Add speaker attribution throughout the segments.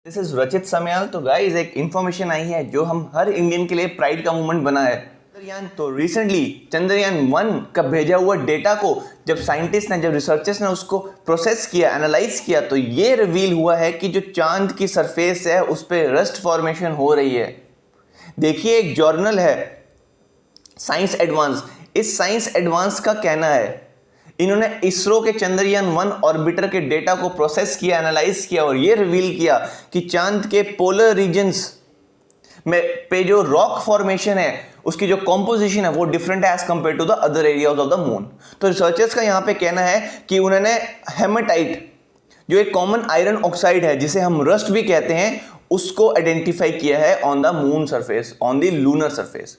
Speaker 1: This is रचित समयाल। तो guys एक इंफॉर्मेशन आई है जो हम हर इंडियन के लिए प्राइड का मोमेंट बना है। चंद्रयान तो रिसेंटली चंद्रयान 1 का भेजा हुआ डेटा को जब साइंटिस्ट ने, जब रिसर्चर्स ने उसको प्रोसेस किया, एनालाइज किया, तो ये रिवील हुआ है कि जो चांद की सरफेस है उस पर रस्ट फॉर्मेशन हो रही है। देखिए एक जर्नल है साइंस एडवांस, इस साइंस एडवांस का कहना है, इन्होंने इसरो के चंद्रयान 1 ऑर्बिटर के डेटा को प्रोसेस किया, एनालाइज किया और ये रिवील किया कि चांद के पोलर रीजन्स में पे जो रॉक फॉर्मेशन है उसकी जो कॉम्पोजिशन है वो डिफरेंट है as compare to the other areas of the moon. तो रिसर्चर्स का यहां पे कहना है कि उन्होंने हेमेटाइट, जो एक कॉमन आयरन ऑक्साइड है जिसे हम रस्ट भी कहते हैं, उसको आइडेंटिफाई किया है on the moon surface, on the lunar surface.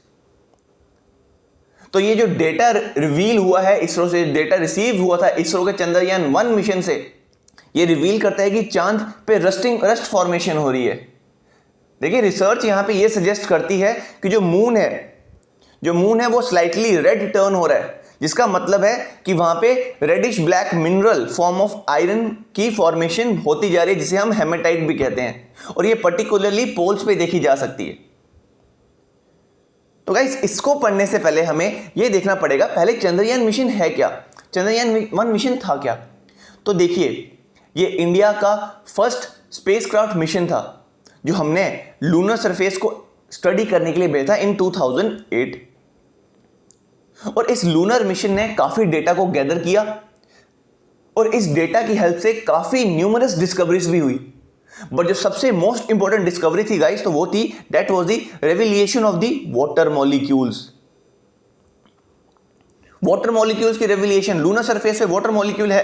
Speaker 1: तो ये जो डेटा रिवील हुआ है इसरो से, डेटा रिसीव हुआ था इसरो के चंद्रयान 1 मिशन से, ये रिवील करता है कि चांद पे रस्ट फॉर्मेशन हो रही है। देखिए रिसर्च यहां पे ये सजेस्ट करती है कि जो मून है वो स्लाइटली रेड टर्न हो रहा है, जिसका मतलब है कि वहां पे reddish black mineral form of iron की फॉर्मेशन होती जा रही है, जिसे हम हेमेटाइट भी कहते हैं, और ये पर्टिकुलरली पोल्स पे देखी जा सकती है। तो गाइस इसको पढ़ने से पहले हमें यह देखना पड़ेगा पहले चंद्रयान मिशन है क्या, चंद्रयान 1 मिशन था क्या। तो देखिए ये इंडिया का फर्स्ट स्पेसक्राफ्ट मिशन था जो हमने लूनर सरफेस को स्टडी करने के लिए भेजा था इन 2008। और इस लूनर मिशन ने काफी डेटा को गैदर किया और इस डेटा की हेल्प से काफी न्यूमरस डिस्कवरीज भी हुई। बट जो सबसे मोस्ट इंपॉर्टेंट डिस्कवरी थी गाइस, तो वो थी that was the revelation of the water molecules. Water molecules की रेवलेशन, लूनर सरफेस पे वाटर मॉलिक्यूल है,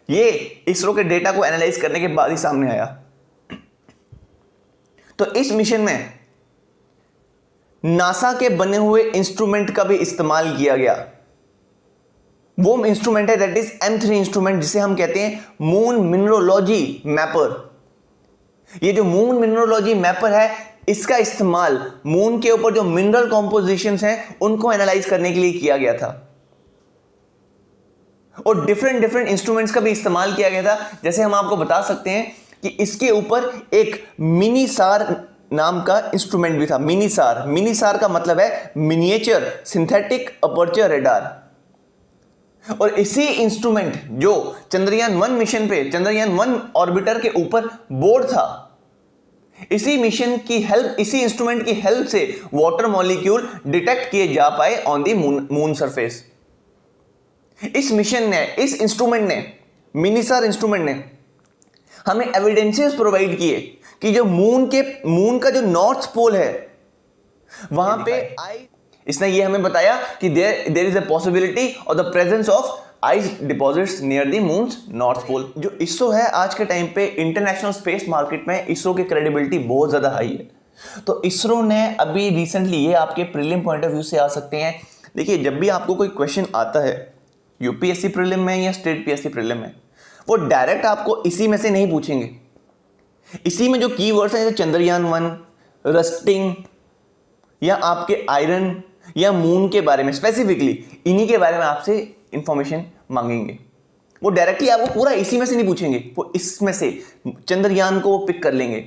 Speaker 1: ये इसरो के डेटा को एनालाइज करने के बाद ही सामने आया। तो इस मिशन में नासा के बने हुए इंस्ट्रूमेंट का भी इस्तेमाल किया गया। वो इंस्ट्रूमेंट है दैट इज M3 इंस्ट्रूमेंट, जिसे हम कहते हैं मून मिनरोलॉजी मैपर। ये जो मून मिनरोलॉजी मैपर है, इसका इस्तेमाल मून के ऊपर जो मिनरल कॉम्पोजिशंस हैं उनको एनालाइज करने के लिए किया गया था। और डिफरेंट इंस्ट्रूमेंट्स का भी इस्तेमाल किया गया था। जैसे हम आपको बता सकते हैं कि इसके ऊपर एक मिनीसार नाम का इंस्ट्रूमेंट भी था। मिनीसार का मतलब है मिनिएचर सिंथेटिक अपर्चर रेडार। और इसी इंस्ट्रूमेंट जो चंद्रयान 1 मिशन पे, चंद्रयान 1 ऑर्बिटर के ऊपर बोर्ड था, इसी मिशन की हेल्प, इसी इंस्ट्रूमेंट की हेल्प से वाटर मॉलिक्यूल डिटेक्ट किए जा पाए ऑन द मून सरफेस। इस मिशन ने, इस इंस्ट्रूमेंट ने, मिनीसार इंस्ट्रूमेंट ने हमें एविडेंसेस प्रोवाइड किए कि जो मून का जो नॉर्थ पोल है वहां पे इसने ये हमें बताया कि there is a possibility of the presence of ice deposits near the moon's north pole. जो इसरो है आज के टाइम पे इंटरनेशनल स्पेस मार्केट में इसरो की क्रेडिबिलिटी बहुत ज्यादा हाई है। तो इसरो ने अभी रिसेंटली, ये आपके प्रीलिम पॉइंट ऑफ व्यू से आ सकते हैं, देखिए जब भी आपको कोई क्वेश्चन आता है यूपीएससी प्रीलिम में या स्टेट पीएससी प्रीलिम में, वो डायरेक्ट आपको इसी में से नहीं पूछेंगे। इसी में जो कीवर्ड्स हैं जैसे चंद्रयान 1, रस्टिंग, या आपके आयरन या मून के बारे में, स्पेसिफिकली इन्हीं के बारे में आपसे इंफॉर्मेशन मांगेंगे। वो डायरेक्टली आपको पूरा इसी में से नहीं पूछेंगे, वो इसमें से चंद्रयान को वो पिक कर लेंगे,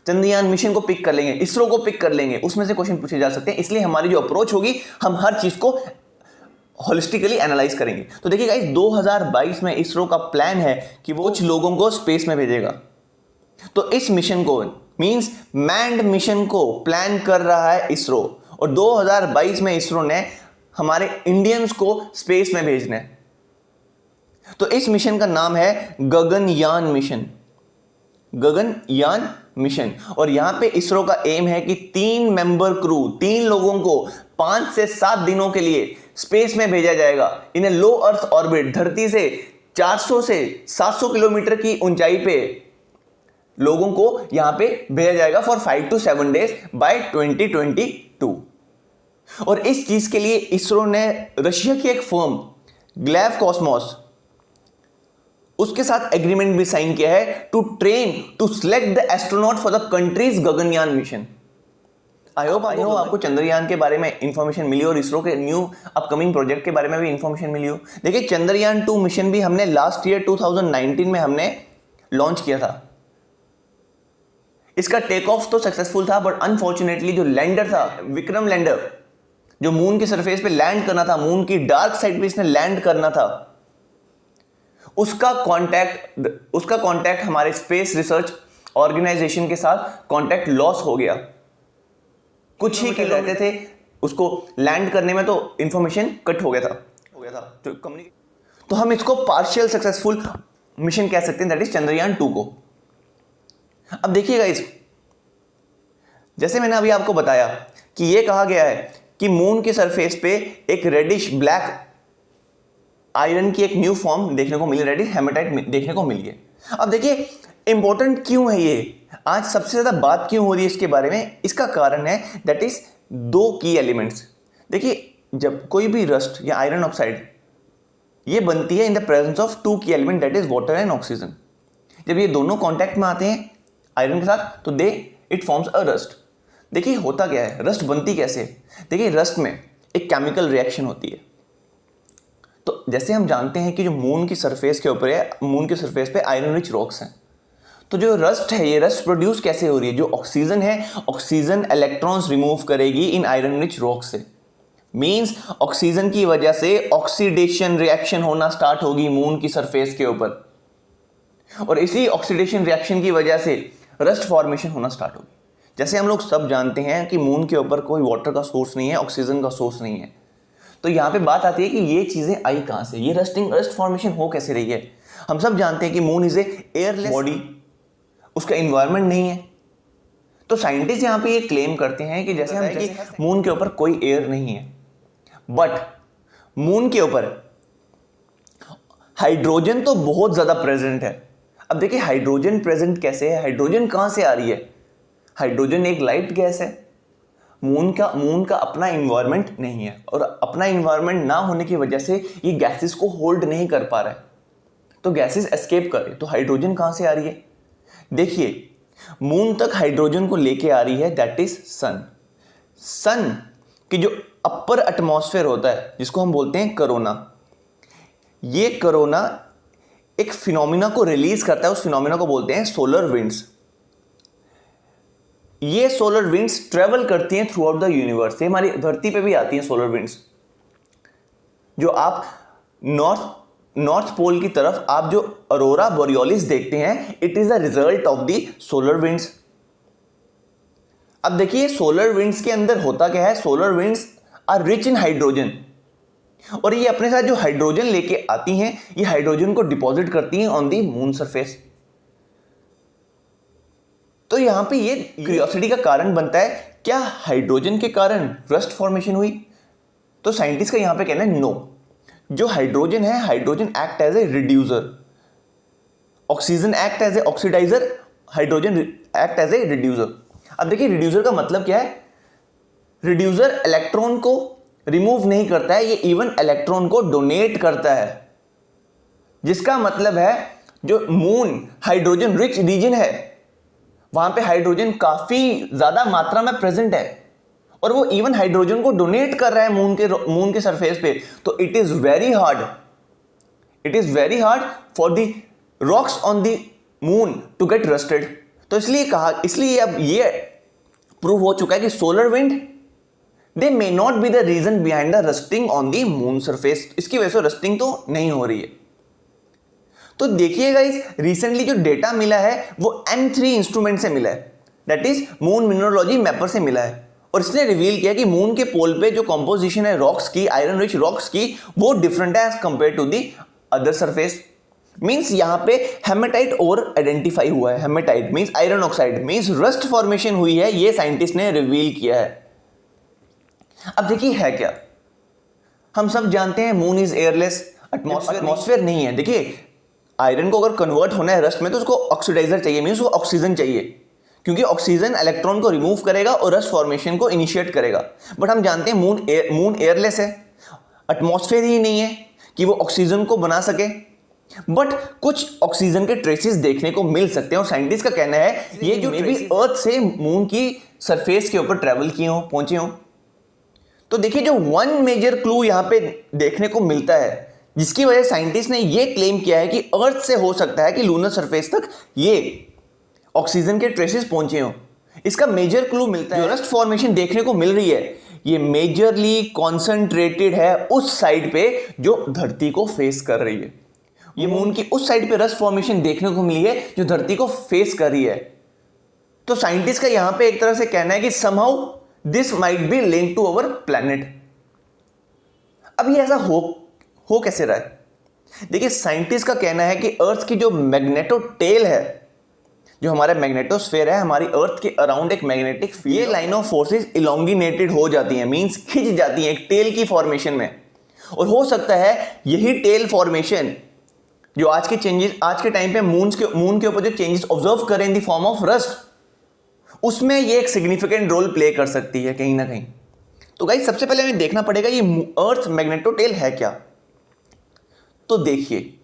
Speaker 1: चंद्रयान मिशन को पिक कर लेंगे, इसरो को पिक कर लेंगे, उसमें से क्वेश्चन पूछे जा सकते हैं। इसलिए हमारी जो अप्रोच होगी, हम हर चीज को होलिस्टिकली एनालाइज करेंगे। तो देखिए गाइस 2022 में इसरो का प्लान है कि वो कुछ लोगों को स्पेस में भेजेगा। तो इस मिशन को, मींस मैन्ड मिशन को प्लान कर रहा है इसरो, और 2022 में इसरो ने हमारे इंडियंस को स्पेस में भेजना है। तो इस मिशन का नाम है गगनयान मिशन, गगनयान मिशन। और यहां पे इसरो का एम है कि 3 मेंबर क्रू, 3 लोगों को 5 से 7 दिनों के लिए स्पेस में भेजा जाएगा इन लो अर्थ ऑर्बिट। धरती से 400 से 700 किलोमीटर की ऊंचाई पे लोगों को यहां पे भेजा जाएगा फॉर 5 to 7 डेज बाय 2022। और इस चीज के लिए इसरो ने रशिया की एक फर्म ग्लैव कॉस्मोस, उसके साथ एग्रीमेंट भी साइन किया है to select the astronaut for the countries Gaganyaan mission. I hope आपको चंद्रयान के बारे में इंफॉर्मेशन मिली और इसरो के न्यू अपकमिंग प्रोजेक्ट के बारे में भी इंफॉर्मेशन मिली हो। देखिए चंद्रयान 2 मिशन भी हमने लास्ट ईयर 2019 में हमने लॉन्च किया था। इसका टेक ऑफ तो सक्सेसफुल था, बट अनफॉर्चुनेटली जो लैंडर था, विक्रम लैंडर, जो मून की सरफेस पे लैंड करना था, मून की डार्क साइड पे इसने लैंड करना था, उसका कांटेक्ट हमारे स्पेस रिसर्च ऑर्गेनाइजेशन के साथ कांटेक्ट लॉस हो गया। कुछ ही के रहते थे उसको लैंड करने में, तो इंफॉर्मेशन कट हो गया था तो हम इसको पार्शियल सक्सेसफुल मिशन कह सकते हैं, दैट इज चंद्रयान 2 को। अब देखिएगा जैसे मैंने अभी आपको बताया कि यह कहा गया है कि मून के सरफेस पे एक रेडिश ब्लैक आयरन की एक न्यू फॉर्म देखने को मिली, रेडिश हेमेटाइट देखने को मिली है। अब देखिए इंपॉर्टेंट क्यों है ये, आज सबसे ज्यादा बात क्यों हो रही है इसके बारे में, इसका कारण है दैट इज 2 की एलिमेंट्स। देखिए जब कोई भी रस्ट या आयरन ऑक्साइड ये बनती है इन द प्रेजेंस ऑफ 2 की element that is water and oxygen. जब ये दोनों कांटेक्ट में आते हैं आयरन के साथ तो इट फॉर्म्स अ रस्ट। देखिए होता क्या है, रस्ट बनती कैसे है। देखिए रस्ट में एक केमिकल रिएक्शन होती है। तो जैसे हम जानते हैं कि जो मून की सरफेस के ऊपर है, मून की सरफेस पे आयरन रिच रॉक्स हैं, तो जो रस्ट है ये रस्ट प्रोड्यूस कैसे हो रही है, जो ऑक्सीजन है, ऑक्सीजन इलेक्ट्रॉन्स रिमूव करेगी इन आयरन रिच रॉक से। मींस ऑक्सीजन की वजह से ऑक्सीडेशन रिएक्शन होना स्टार्ट होगी मून की सरफेस के ऊपर, और इसी ऑक्सीडेशन रिएक्शन की वजह से रस्ट फॉर्मेशन होना स्टार्ट होगी। जैसे हम लोग सब जानते हैं कि मून के ऊपर कोई वाटर का सोर्स नहीं है, ऑक्सीजन का सोर्स नहीं है, तो यहां पे बात आती है कि ये चीजें आई कहां से, ये रस्ट फॉर्मेशन हो कैसे रही है। हम सब जानते हैं कि moon is a airless body, उसका एनवायरनमेंट नहीं है। तो साइंटिस्ट यहां पे ये क्लेम करते हैं कि जैसे हम कि मून के ऊपर कोई एयर नहीं है, बट मून के ऊपर हाइड्रोजन तो बहुत ज्यादा प्रेजेंट है। अब देखिए हाइड्रोजन प्रेजेंट कैसे है, हाइड्रोजन कहां से आ रही है। हाइड्रोजन एक लाइट गैस है, मून का अपना इन्वायरमेंट नहीं है, और अपना इन्वायरमेंट ना होने की वजह से ये गैसेस को होल्ड नहीं कर पा रहा है, तो गैसेस एस्केप कर रही। तो हाइड्रोजन कहां से आ रही है, देखिए मून तक हाइड्रोजन को लेके आ रही है दैट इज सन की जो अपर एटमॉस्फेयर होता है जिसको हम बोलते हैं कोरोना, ये कोरोना एक फिनोमिना को रिलीज करता है, उस फिनोमिना को बोलते हैं सोलर विंड्स। ये सोलर विंड्स ट्रेवल करती हैं थ्रू आउट द यूनिवर्स, ये हमारी धरती पे भी आती हैं सोलर विंड्स। जो आप नॉर्थ पोल की तरफ आप जो अरोरा बोरियोलिस देखते हैं, it is a result of the solar winds. अब देखिए सोलर विंड्स के अंदर होता क्या है, solar winds are rich in hydrogen, और ये अपने साथ जो हाइड्रोजन लेके आती हैं, ये हाइड्रोजन को डिपॉजिट करती हैं ऑन दी मून सरफेस। तो यहां पे ये क्यूरियोसिटी का कारण बनता है, क्या हाइड्रोजन के कारण रस्ट फॉर्मेशन हुई। तो साइंटिस्ट का यहां पे कहना है नो, जो हाइड्रोजन है, hydrogen act as a reducer, oxygen act as a oxidiser, hydrogen act as a reducer. अब देखिए रिड्यूसर का मतलब क्या है, रिड्यूसर इलेक्ट्रॉन को रिमूव नहीं करता है, ये इवन इलेक्ट्रॉन को डोनेट करता है, जिसका मतलब है जो मून हाइड्रोजन रिच रीजन है वहां पे हाइड्रोजन काफी ज्यादा मात्रा में प्रेजेंट है, और वो इवन हाइड्रोजन को डोनेट कर रहा है मून के सरफेस पे। तो it is very hard for the rocks on the moon to get rusted. तो इसलिए अब ये प्रूव हो चुका है कि solar wind they may not be the reason behind the rusting on the moon surface, इसकी वजह से रस्टिंग तो नहीं हो रही है। तो देखिएगा इस रिसेंटली जो डेटा मिला है वो M3 इंस्ट्रूमेंट से मिला है, that is moon mineralogy mapper से मिला है, और इसने रिवील किया कि मून के पोल पे जो कंपोजिशन है रॉक्स की, आयरन रिच रॉक्स की, वो डिफरेंट है as compare to the other surface. Means यहां पे हेमेटाइट और आइडेंटिफाई हुआ है, hematite means iron oxide, means rust formation हुई है, ये साइंटिस्ट ने रिवील किया है। अब देखिए है क्या, हम सब जानते हैं मून इज एयरलेस, एटमॉस्फेयर नहीं है। देखिए आयरन को अगर कन्वर्ट होना है रस्ट में तो उसको ऑक्सीडाइजर चाहिए, मींस उसको ऑक्सीजन चाहिए, क्योंकि ऑक्सीजन इलेक्ट्रॉन को रिमूव करेगा और रस्ट फॉर्मेशन को इनिशिएट करेगा। बट हम जानते हैं मून एयरलेस है, एटमॉस्फेयर ही नहीं है कि वो ऑक्सीजन को बना सके, बट कुछ ऑक्सीजन के ट्रेसेस देखने को मिल सकते हैं, और साइंटिस्ट का कहना है ये जो मे बी अर्थ से मून की सरफेस के ऊपर ट्रेवल किए हो, पहुंचे हो। तो देखिए जो वन मेजर क्लू यहां पे देखने को मिलता है, जिसकी वजह साइंटिस्ट ने यह क्लेम किया है कि अर्थ से हो सकता है कि लूनर सरफेस तक ये ऑक्सीजन के ट्रेसेस पहुंचे हों। इसका मेजर क्लू मिलता है, जो रस्ट फॉर्मेशन देखने को मिल रही है ये मेजरली कॉन्सेंट्रेटेड है उस साइड पे जो धरती को फेस कर रही है। ये मून की उस साइड पे रस्ट फॉर्मेशन देखने को मिली है जो धरती को फेस कर रही है। तो साइंटिस्ट का यहां पे एक तरह से कहना है कि somehow this might be linked to our planet. अब ये ऐसा हो कैसे रहा है? देखिए, साइंटिस्ट का कहना है कि अर्थ की जो मैग्नेटो टेल है, जो हमारा मैग्नेटोस्फेयर है, हमारी अर्थ के अराउंड एक मैग्नेटिक फील्ड, ये लाइन ऑफ फोर्सेस इलोंगिनेटेड हो जाती हैं, मींस खिंच जाती हैं एक टेल की फॉर्मेशन में। और हो सकता है यही टेल फॉर्मेशन जो आज के टाइम पे मून के ऊपर जो चेंजेस ऑब्जर्व करें in the form of rust, उसमें ये एक सिग्निफिकेंट रोल प्ले कर सकती है कहीं ना कहीं। तो गाइस, सबसे पहले हमें देखना पड़ेगा ये अर्थ मैग्नेटोटेल है क्या। तो देखिए,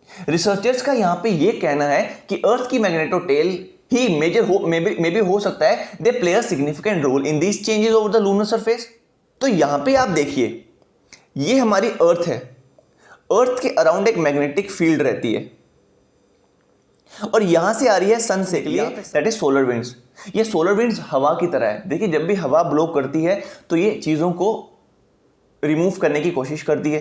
Speaker 1: रिसर्चर्स का यहां पे ये कहना है कि अर्थ की मैग्नेटोटेल ही मे बी हो सकता है they play a significant role in these changes over the lunar surface. तो यहां पे आप देखिए, ये हमारी अर्थ है, अर्थ के अराउंड एक मैग्नेटिक फील्ड रहती है और यहां से आ रही है सन से दैट इज सोलर विंड्स। ये सोलर विंड्स हवा की तरह है। देखिए, जब भी हवा ब्लो करती है तो ये चीजों को रिमूव करने की कोशिश करती है।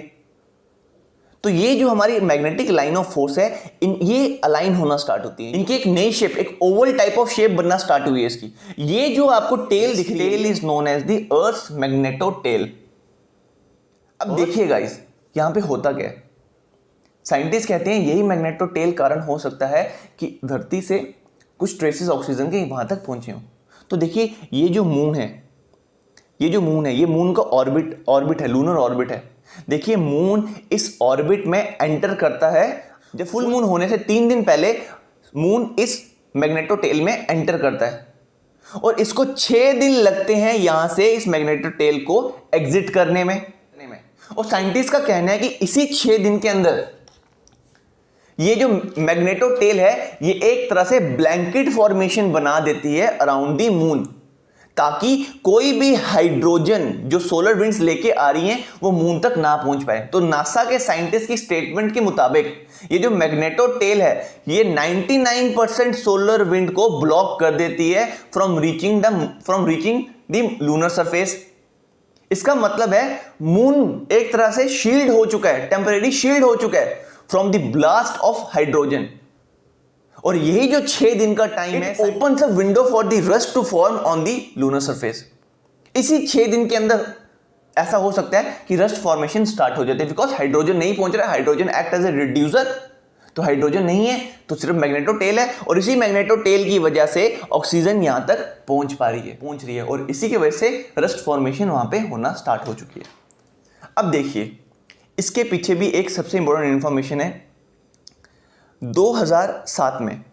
Speaker 1: तो ये जो हमारी मैग्नेटिक लाइन ऑफ फोर्स है, ये अलाइन होना स्टार्ट होती है, इनकी एक नई शेप, एक ओवल टाइप ऑफ शेप बनना स्टार्ट हुई है इसकी। ये जो आपको टेल दिख रही है, tail is known as the earth magnetotail. अब देखिए गाइस, यहां पे होता क्या है, साइंटिस्ट कहते हैं यही मैग्नेटोटेल कारण हो सकता है कि धरती से कुछ ट्रेसेस ऑक्सीजन के वहां तक पहुंचे हों। तो देखिए, ये जो मून है, ये मून का ऑर्बिट है, लूनर ऑर्बिट है। देखिए, मून इस ऑर्बिट में एंटर करता है। जब फुल मून होने से 3 दिन पहले मून इस मैग्नेटोटेल में एंटर करता है और इसको 6 दिन लगते हैं यहां से इस मैग्नेटोटेल को एग्जिट करने में। और साइंटिस्ट का कहना है कि इसी 6 दिन के अंदर ये जो मैग्नेटोटेल है ये एक तरह से ब्लैंकेट फॉर्मेशन बना देती है अराउंड दी मून, ताकि कोई भी हाइड्रोजन जो सोलर विंड्स लेके आ रही हैं वो मून तक ना पहुंच पाए। तो नासा के साइंटिस्ट की स्टेटमेंट के मुताबिक ये जो मैग्नेटोटेल है ये 99% सोलर विंड को ब्लॉक कर देती है from reaching the lunar surface. इसका मतलब है मून एक तरह से शील्ड हो चुका है, टेम्परेरी शील्ड हो चुका है from the blast of hydrogen. और यही जो 6 दिन का टाइम है, opens a window for the rust to form on the lunar surface. इसी 6 दिन के अंदर ऐसा हो सकता है कि रस्ट फॉर्मेशन स्टार्ट हो जाते हैं, बिकॉज हाइड्रोजन नहीं पहुंच रहा है। Hydrogen act as a reducer, तो हाइड्रोजन नहीं है तो सिर्फ मैग्नेटोटेल है, और इसी मैग्नेटोटेल की वजह से ऑक्सीजन यहां तक पहुंच रही है और इसी की वजह से रस्ट फॉर्मेशन वहां पे होना स्टार्ट हो चुकी है। अब देखिए, इसके पीछे भी एक सबसे इंपॉर्टेंट इंफॉर्मेशन है। 2007 में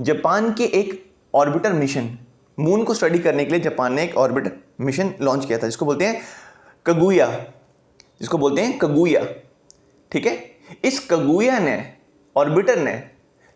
Speaker 1: जापान के एक ऑर्बिटर मिशन, मून को स्टडी करने के लिए जापान ने एक ऑर्बिटर मिशन लॉन्च किया था जिसको बोलते हैं कगुया, ठीक है। इस कगुया ने, ऑर्बिटर ने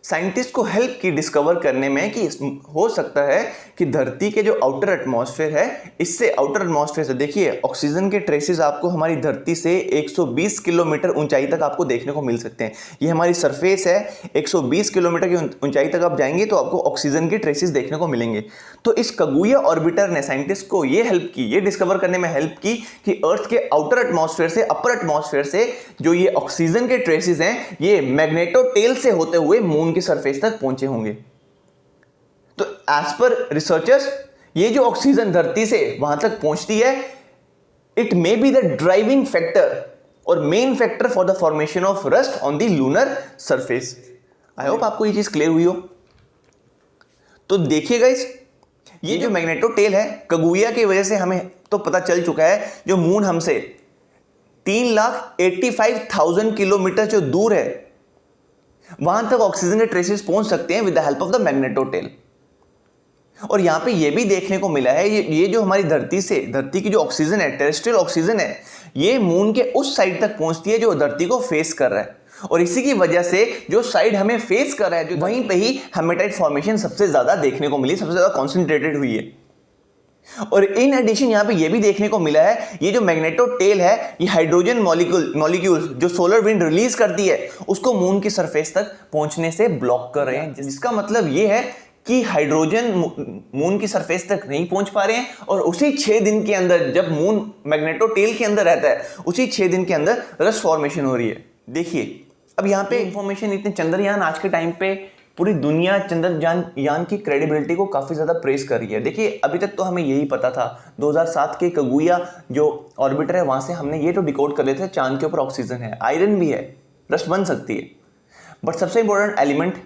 Speaker 1: साइंटिस्ट को हेल्प की डिस्कवर करने में कि हो सकता है कि धरती के जो आउटर एटमॉस्फेयर है, इससे आउटर एटमॉस्फेयर से देखिए ऑक्सीजन के ट्रेसेस आपको हमारी धरती से 120 किलोमीटर ऊंचाई तक आपको देखने को मिल सकते हैं। ये हमारी सरफेस है, 120 किलोमीटर की ऊंचाई तक आप जाएंगे तो आपको ऑक्सीजन के ट्रेसेस देखने को मिलेंगे। तो इस कगुया ऑर्बिटर ने साइंटिस्ट को ये हेल्प की, ये डिस्कवर करने में हेल्प की कि अर्थ के आउटर एटमॉस्फेयर से, अपर एटमॉस्फेयर से जो ये ऑक्सीजन के ट्रेसेस हैं ये मैग्नेटोटेल से होते हुए मून की सरफेस तक पहुंचे होंगे। तो एज पर रिसर्चर्स, ये जो ऑक्सीजन धरती से वहां तक पहुंचती है, it may be the driving factor और main factor for the formation of rust on the lunar surface. I hope आपको ये चीज क्लियर हुई हो। तो देखिए गाइस, ये जो मैग्नेटोटेल है, कगुया की वजह से हमें तो पता चल चुका है जो मून हमसे 3,85,000 किलोमीटर जो दूर है वहां तक ऑक्सीजन के ट्रेसेस पहुंच सकते हैं with the help of the magnetotail. और यहां पे ये भी देखने को मिला है, ये जो हमारी धरती की जो ऑक्सीजन है, टेरेस्ट्रियल ऑक्सीजन है, ये मून के उस साइड तक पहुंचती है जो धरती को फेस कर रहा है। और इसी की वजह से जो साइड हमें फेस कर रहा है, जो वहीं पे ही हेमेटाइट फॉर्मेशन सबसे ज्यादा देखने को मिली, सबसे ज्यादा कॉन्सेंट्रेटेड हुई है। और इन एडिशन यहाँ पे ये भी देखने को मिला है, ये जो मैग्नेटो टेल है ये हाइड्रोजन मॉलिक्यूल जो सोलर विंड रिलीज करती है उसको मून की सरफेस तक पहुंचने से ब्लॉक कर रहे हैं, जिसका मतलब ये है कि हाइड्रोजन मून की सरफेस तक नहीं पहुंच पा रहे हैं। और उसी 6 दिन के अंदर जब मून मैग्नेटो टेल के अंदर रहता है उसी 6 दिन के अंदर रस्ट फॉर्मेशन हो रही है। देखिए अब यहाँ पे इंफॉर्मेशन, इतने चंद्रयान आज के टाइम पे पूरी दुनिया चंद्रयान की क्रेडिबिलिटी को काफी ज्यादा प्रेस कर रही है। देखिए अभी तक तो हमें यही पता था, 2007 के कगुया जो ऑर्बिटर है वहां से हमने ये तो डिकोड कर लेते थे चांद के ऊपर ऑक्सीजन है, आयरन भी है, रस्ट बन सकती है। बट सबसे इंपॉर्टेंट एलिमेंट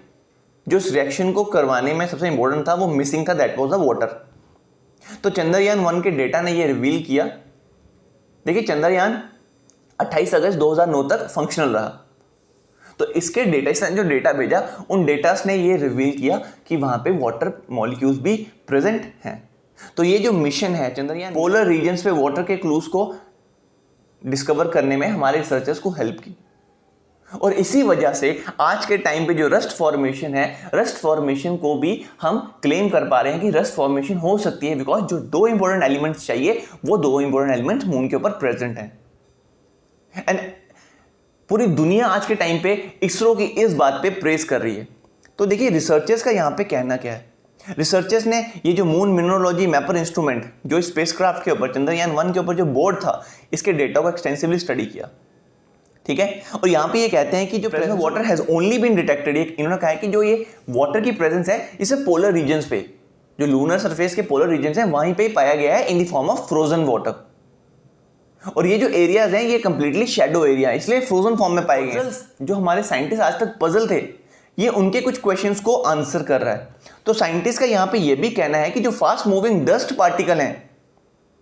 Speaker 1: जो इस रिएक्शन को करवाने में सबसे इंपॉर्टेंट था वो मिसिंग था, दैट वाज द वाटर। तो चंद्रयान 1 के डेटा ने ये रिवील किया। देखिए चंद्रयान 28 अगस्त 2009 तक फंक्शनल रहा, तो इसके डेटा, इसने जो डेटा भेजा उन डेटास ने ये रिवील किया कि वहां पे वाटर मॉलिक्यूल्स भी प्रेजेंट हैं। तो ये जो मिशन है चंद्रयान, पोलर रीजन्स पे वाटर के क्लूज को डिस्कवर करने में हमारे रिसर्चर्स को हेल्प की। और इसी वजह से आज के टाइम पे जो रस्ट फॉर्मेशन है, रस्ट फॉर्मेशन को भी हम क्लेम कर पा रहे हैं कि रस्ट फॉर्मेशन हो सकती है, बिकॉज जो 2 इंपॉर्टेंट एलिमेंट्स चाहिए वो 2 इंपॉर्टेंट एलिमेंट्स मून के ऊपर प्रेजेंट हैं। एंड पूरी दुनिया आज के टाइम पे इसरो की इस बात पे प्रेस कर रही है। तो देखिए रिसर्चर्स का यहाँ पे कहना क्या है। रिसर्चर्स ने ये जो मून मिनरोलॉजी मैपर इंस्ट्रूमेंट जो स्पेसक्राफ्ट के ऊपर चंद्रयान 1 के ऊपर जो बोर्ड था इसके डेटा को एक्सटेंसिवली स्टडी किया, ठीक है। और यहाँ पे ये कहते हैं कि जो presence water has only been detected, इन्होंने कहा है कि जो ये वाटर की प्रेजेंस है इसे पोलर रीजन्स पे, जो लूनर सरफेस के पोलर रीजन्स हैं वहीं पे ही पाया गया है in the form of frozen water. और ये जो एरियाज हैं ये कंप्लीटली शैडो एरिया है, इसलिए फ्रोजन फॉर्म में पाए गए। जो हमारे साइंटिस्ट आज तक पजल थे ये उनके कुछ क्वेश्चंस को आंसर कर रहा है। तो साइंटिस्ट का यहाँ पे ये भी कहना है कि जो फास्ट मूविंग डस्ट पार्टिकल हैं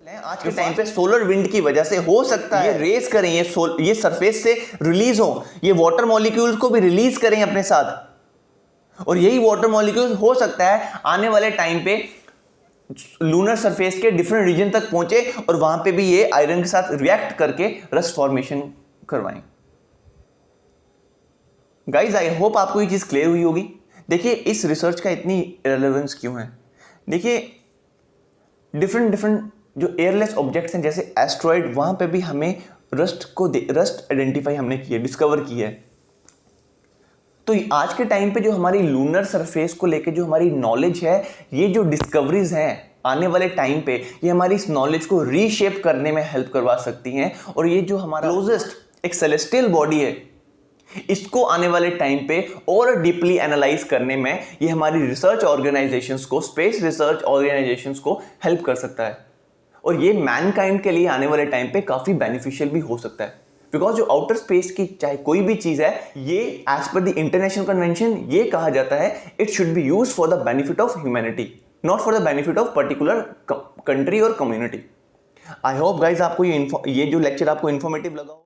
Speaker 1: आज के टाइम पे सोलर विंड की वजह से हो सकता है ये रेस करें, ये सरफेस से रिलीज हो, ये वाटर मॉलिक्यूल्स को भी रिलीज करें अपने साथ। और यही वाटर मॉलिक्यूल्स हो सकता है आने वाले टाइम पे लूनर सरफेस के डिफरेंट रीजन तक पहुंचे और वहां पे भी ये आयरन के साथ रिएक्ट करके रस्ट फॉर्मेशन करवाएं। गाइज आई होप आपको ये चीज क्लियर हुई होगी। देखिए इस रिसर्च का इतनी रेलेवेंस क्यों है। देखिए डिफरेंट जो एयरलेस ऑब्जेक्ट्स हैं जैसे एस्ट्रॉइड, वहां पे भी हमें रस्ट आइडेंटिफाई हमने की है, डिस्कवर की है। तो आज के टाइम पे जो हमारी लूनर सरफेस को लेके जो हमारी नॉलेज है, ये जो डिस्कवरीज हैं आने वाले टाइम पे ये हमारी इस नॉलेज को रीशेप करने में हेल्प करवा सकती हैं। और ये जो हमारा क्लोजेस्ट एक सेलेस्टियल बॉडी है इसको आने वाले टाइम पे और डीपली एनालाइज करने में ये हमारी रिसर्च ऑर्गेनाइजेशंस को, स्पेस रिसर्च ऑर्गेनाइजेशंस को हेल्प कर सकता है। और ये मैनकाइंड के लिए आने वाले टाइम पे काफी बेनिफिशियल भी हो सकता है, बिकॉज जो आउटर स्पेस की चाहे कोई भी चीज है ये as per the international convention ये कहा जाता है it should be used for the benefit of humanity, not for the benefit of particular country और कम्युनिटी। आई होप गाइज आपको ये जो लेक्चर आपको इन्फॉर्मेटिव लगा हो।